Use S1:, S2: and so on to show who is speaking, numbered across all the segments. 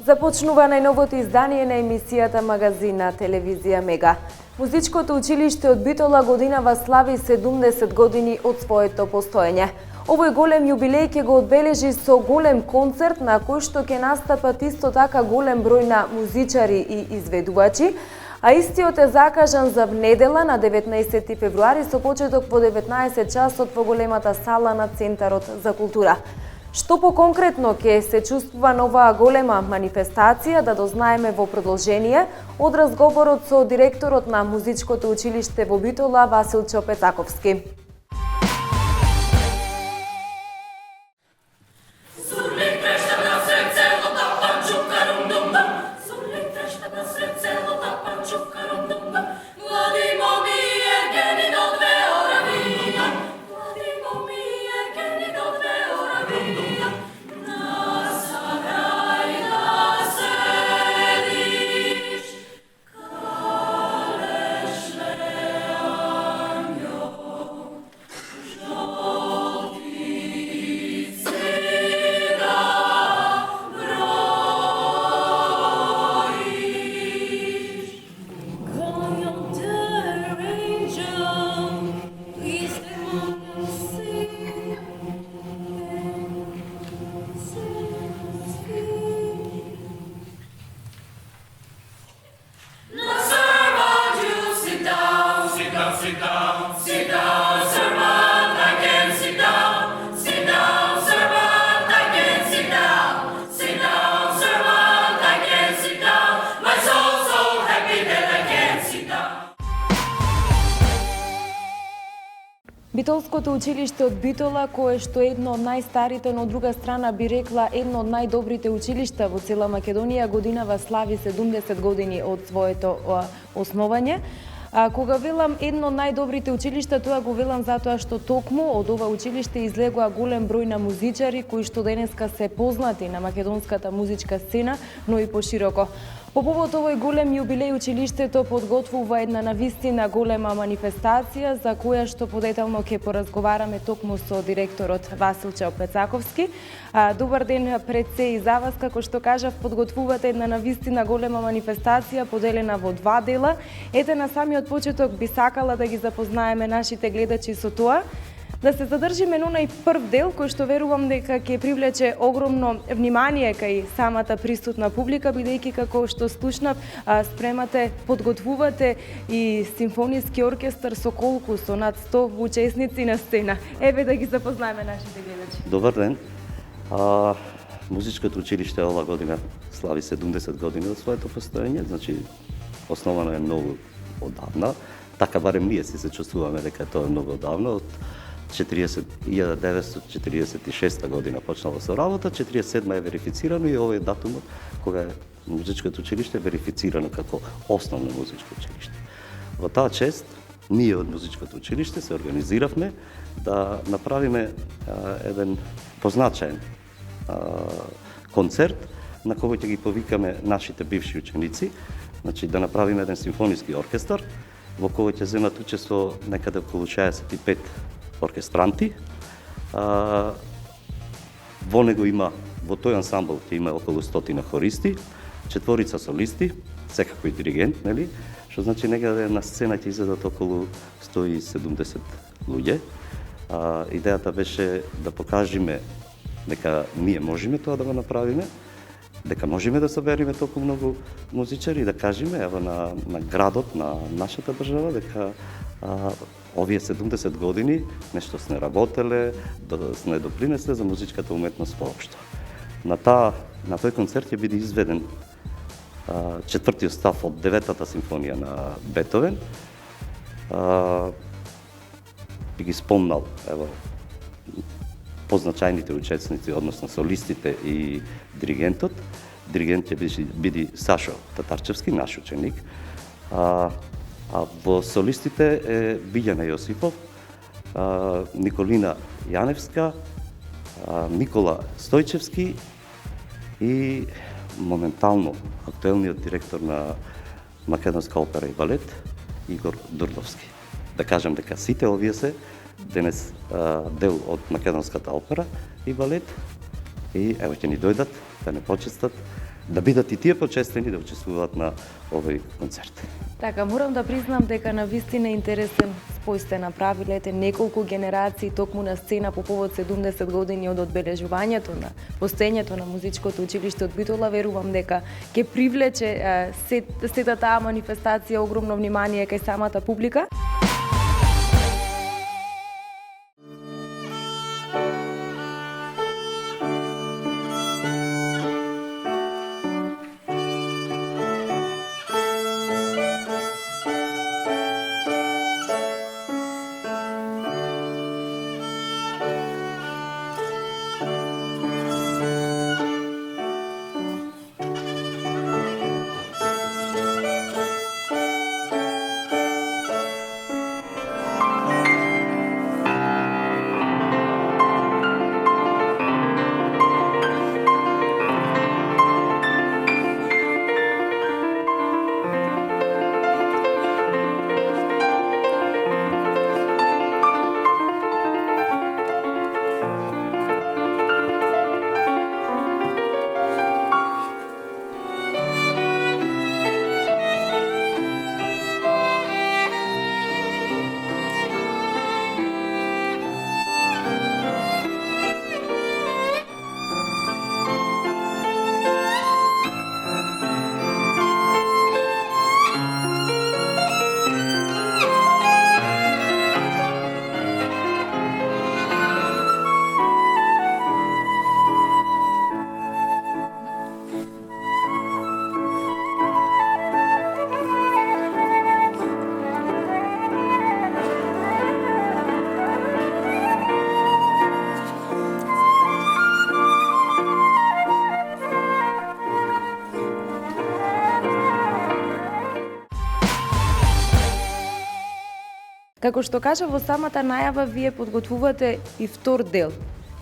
S1: Започнува најновото издание на емисијата Магазин на телевизија Мега. Музичкото училиште од Битола годинава слави 70 години од своето постоење. Овој голем јубилеј ќе го одбележи со голем концерт на кој што ќе настапат исто така голем број на музичари и изведувачи, а истиот е закажан за недела на 19 февруари со почеток во 19 часот во големата сала на Центарот за култура. Што поконкретно ќе се чувствува на оваа голема манифестација да дознаеме во продолжение од разговорот со директорот на Музичкото училиште во Битола Василчо Пецаковски. Битолското училиште од Битола, кое што е едно од најстарите, но од друга страна би рекла едно од најдобрите училишта во цела Македонија, годинава слави 70 години од своето основање. Кога велам едно од најдобрите училишта, тоа го велам затоа што токму од ова училиште излегува голем број на музичари кои што денеска се познати на македонската музичка сцена, но и пошироко. По повод овој голем јубилеј училиштето подготвува една навистина голема манифестација за која што подетално ќе поразговараме токму со директорот Василчо Пецаковски. Добар ден пред се и за вас, како што кажав, подготвувате една навистина голема манифестација поделена во два дела. Ете на самиот почеток би сакала да ги запознаеме нашите гледачи со тоа. Да се задржиме на онај прв дел кој што верувам дека ќе привлече огромно внимание кај самата присутна публика, бидејќи како што слушнав, спремате, подготвувате и симфониски оркестар со колку, со над 100 учесници на сцена. Еве да ги запознаеме нашите гледачи.
S2: Добар ден. Музичкото училиште ова година слави 70 години од своето постоење, значи основано е многу одавна. Така барем ние се чувствуваме дека тоа е многу одавна. Од 1946 година почнало со работа, 47 е верифицирано и овој датумот кога е музичкото училиште верифицирано како основно музичко училиште. Во таа чест, ние од музичкото училиште се организиравме да направиме еден позначаен концерт на кој ќе ги повикаме нашите бивши ученици, значи да направиме еден симфониски оркестар во кој ќе земат учество некаде околу 65 оркестранти. Во него има, во тој ансамбл ќе има околу 100 хористи, 4 солисти, секако и диригент, нели? Што значи некаде на сцена ќе излезат околу 170 луѓе. Идејата беше да покажеме дека ние можеме тоа да го направиме, дека можеме да собериме толку многу музичари и да кажеме ево на градот, на нашата држава, дека овие 70 години нешто сме работеле, да сме допринесле за музичката уметност воопшто. На тој концерт ќе биде изведен четвртиот став од 9-та симфонија на Бетовен. Би ги спомнал ево позначајните учесници, односно солистите и диригентот. Диригент ќе биде Сашо Татарчевски, наш ученик. А во солистите е Билјана Јосипов, Николина Јаневска, Никола Стојчевски и моментално актуелниот директор на Македонска опера и балет Игор Дурловски. Да кажам дека сите овие се денес дел од Македонската опера и балет и ево ќе ни дојдат да не почестат да бидат и тие почестени да учествуваат на овој концерт.
S1: Така, морам да признам дека на вистина интересен спој сте направиле неколку генерации токму на сцена по повод 70 години од одбележувањето на постоењето на музичкото училиште од Битола. Верувам дека ќе привлече сета таа манифестација огромно внимание кај самата публика. Како што кажа во самата најава, вие подготвувате и втор дел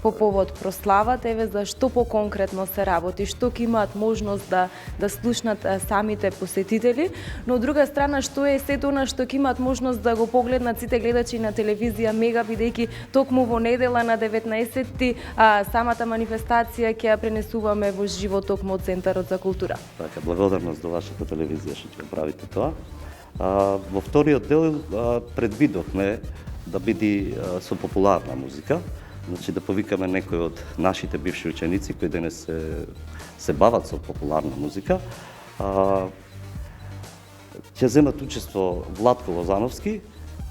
S1: по повод прославата, еве за што поконкретно се работи, што ќе имаат можност да слушнат самите посетители, но од друга страна што е сето она што ќе имаат можност да го погледнат сите гледачи на телевизија Мега, бидејќи токму во недела на 19-ти самата манифестација ќе ја пренесуваме во живо токму од Центарот за култура.
S2: Така, благодарност до вашата телевизија што ќе правите тоа. Во вториот дел предвидовме да биде со популарна музика, значи да повикаме некои од нашите бивши ученици кои денес се бават со популарна музика. Ќе земат учество Владко Лозановски,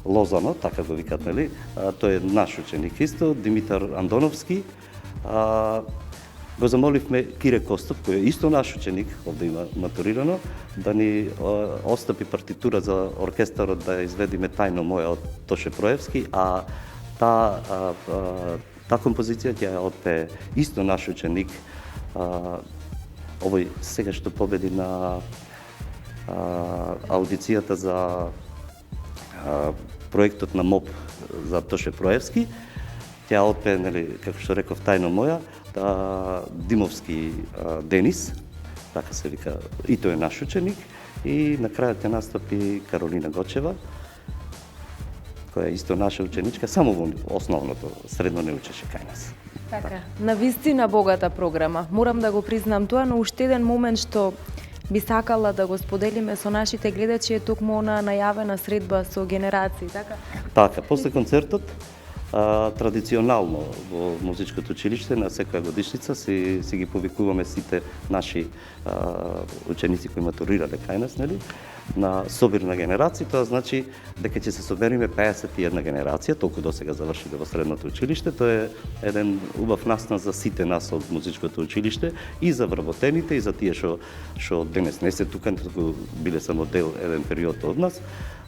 S2: Лозано, така го викат, нели? Тој е наш ученик исто, Димитар Андоновски. Го замоливме Кире Костов, кој е исто наш ученик, овде има матурирано, да ни остапи партитура за оркестарот да изведиме Тајно моја од Тоше Проевски, а таа композиција ќе ја отпее исто наш ученик, овој сега што победи на аудицијата за проектот на МОП за Тоше Проевски, ќе ја отпее, нели, како што реков, Тајно моја, Димовски Денис, така се вика, и тој е наш ученик, и на крајот ќе настапи Каролина Гочева, која е исто наша ученичка, само во основното, средно не учеше кај нас.
S1: Така, навистина богата програма. Морам да го признам тоа, но уште еден момент што би сакала да го споделиме со нашите гледачи е токму она најавена средба со генерации, така?
S2: Така, после концертот, традиционално во музичкото училиште на секоја годишница си ги повикуваме сите наши ученици кои матурирале кај нас, нели, на собир на генерации. Тоа значи дека ќе се собериме 51 генерација, толку досега завршиле во средното училиште. Тоа е еден убав настан за сите нас од музичкото училиште, и за вработените, и за тие што денес не се тука, туку биле само дел еден период од нас,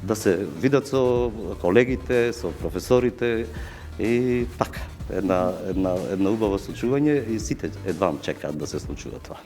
S2: да се видат со колегите, со професорите, и така, една убава случување, и сите едвам чекаат да се случува тоа.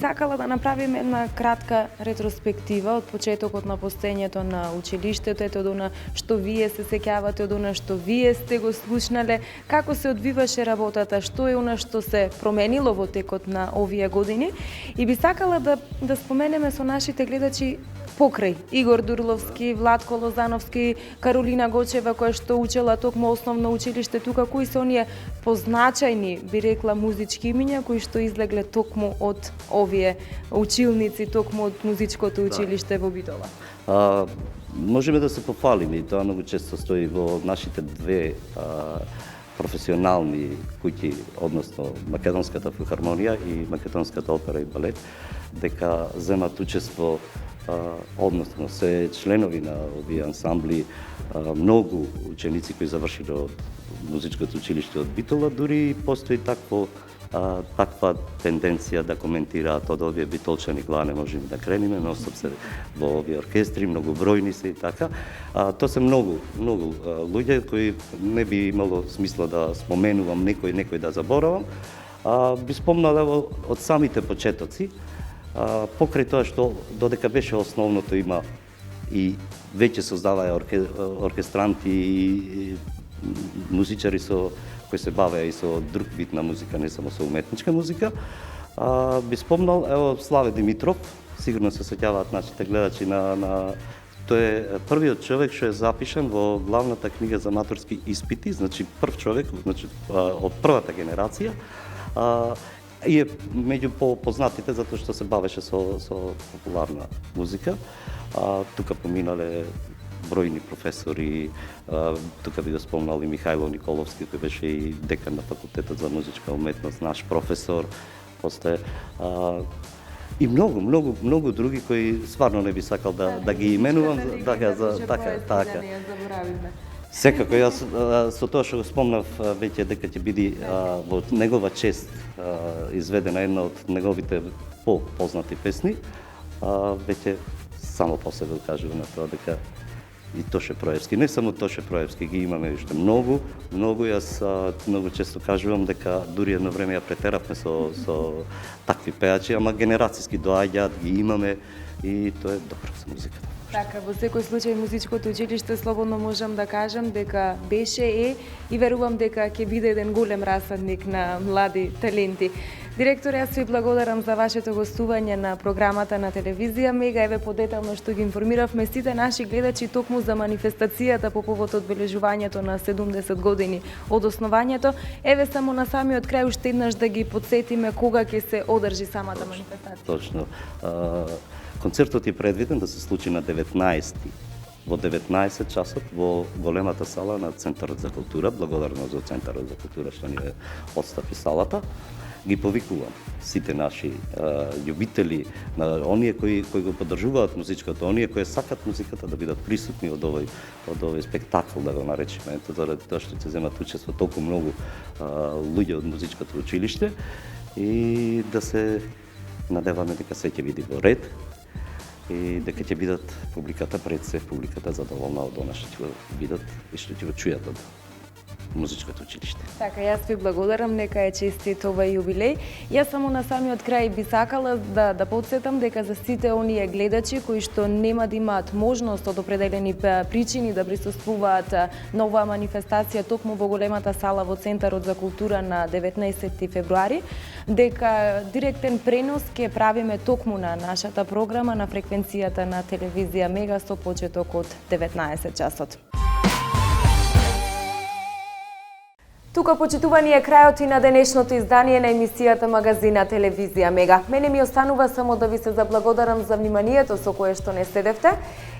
S1: сакала да направиме една кратка ретроспектива од почетокот на постоењето на училиштето, ето до што вие се сеќавате, од она што вие сте го слушнале, како се одвиваше работата, што е она што се променило во текот на овие години. И би сакала да споменеме со нашите гледачи покрај Игор Дурловски, Владко Лозановски, Каролина Гочева, која што учела токму основно училиште тука, кои се оние позначајни, би рекла, музички имиња кои што излегле токму од овие училници, токму од музичкото училиште во Битола?
S2: Можеме да се пофалиме и тоа многу често стои во нашите две професионални куќи, односно Македонската филхармонија и Македонската опера и балет, дека земат учество, односно се членови на овие ансамбли, многу ученици кои завршиле од музичкото училиште од Битола, дури постои таква тенденција да коментираат од овие битолчани, главне можеме да крениме, носам се во овие оркестри, многобројни се и така. Тоа се многу луѓе кои не би имало смисла да споменувам некој да заборавам. Би спомнал од самите почетоци, покрај тоа што додека беше основното има и веќе создаваа оркестранти и музичари кои се бавеа и со друг вид на музика, не само со уметничка музика. Би спомнал, ево, Славе Димитров, сигурно се сеќаваат нашите гледачи на тој е првиот човек што е запишан во главната книга за матурски испити, значи прв човек, значи од првата генерација. И е меѓу познатите затоа што се бавеше со популарна музика. Тука поминале бројни професори, тука би го спомнал и Михајло Николовски, кој беше и декан на факултетот за музичка уметност, наш професор, после и многу други кои стварно не би сакал да ги именувам, така. Секако, јас со тоа што го спомнав веќе дека ќе биде во негова чест изведена една од неговите попознати песни, веќе само по себе кажувам на тоа дека и Тоше Проевски, не само Тоше Проевски, ги имаме уште многу, јас многу често кажувам дека дури едно време ја претеравме со такви пеачи, ама генерацијски доаѓаат, ги имаме и тоа е добро за музиката.
S1: Така, во секој случај музичкото училиште слободно можам да кажам дека беше и верувам дека ќе биде еден голем расадник на млади таленти. Директор, јас ви благодарам за вашето гостување на програмата на телевизија Мега. Еве подетално што ги информиравме сите наши гледачи токму за манифестацијата по повод одбележувањето на 70 години од основањето. Еве само на самиот крај уште еднаш да ги подсетиме кога ќе се одржи самата манифестација.
S2: Точно. Концертот е предвиден да се случи на 19-ти, во 19 часот во големата сала на Центарот за култура. Благодарно за Центарот за култура што ни отстапи салата. Ги повикувам сите наши љубители, на оние кои го поддржуваат музичкото, оние кои сакат музиката да бидат присутни од овој спектакл, да го наречеме, тоа што ќе земат учество толку многу луѓе од музичкото училиште, и да се надеваме дека се ќе биде во ред и дека ќе бидат публиката пред се, публиката задоволна од она што ќе бидат и што ќе го чујат од музичкото училиште. Така,
S1: јас ви благодарам, нека е честит овој јубилеј. Јас само на самиот крај би сакала да подсетам дека за сите оние гледачи кои што нема да имаат можност од определени причини да присуствуваат на оваа манифестација токму во големата сала во Центарот за култура на 19 февруари, дека директен пренос ќе правиме токму на нашата програма на фреквенцијата на телевизија Мега со почеток од 19 часот. Тука, почитувани, е крајот и на денешното издание на емисијата Магазина Телевизија Мега. Мене ми останува само да ви се заблагодарам за вниманието со кое што не седевте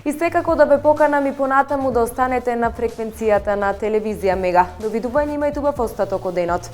S1: и секако да ве поканам и понатаму да останете на фреквенцијата на Телевизија Мега. Довидување, имајте убав остаток од денот.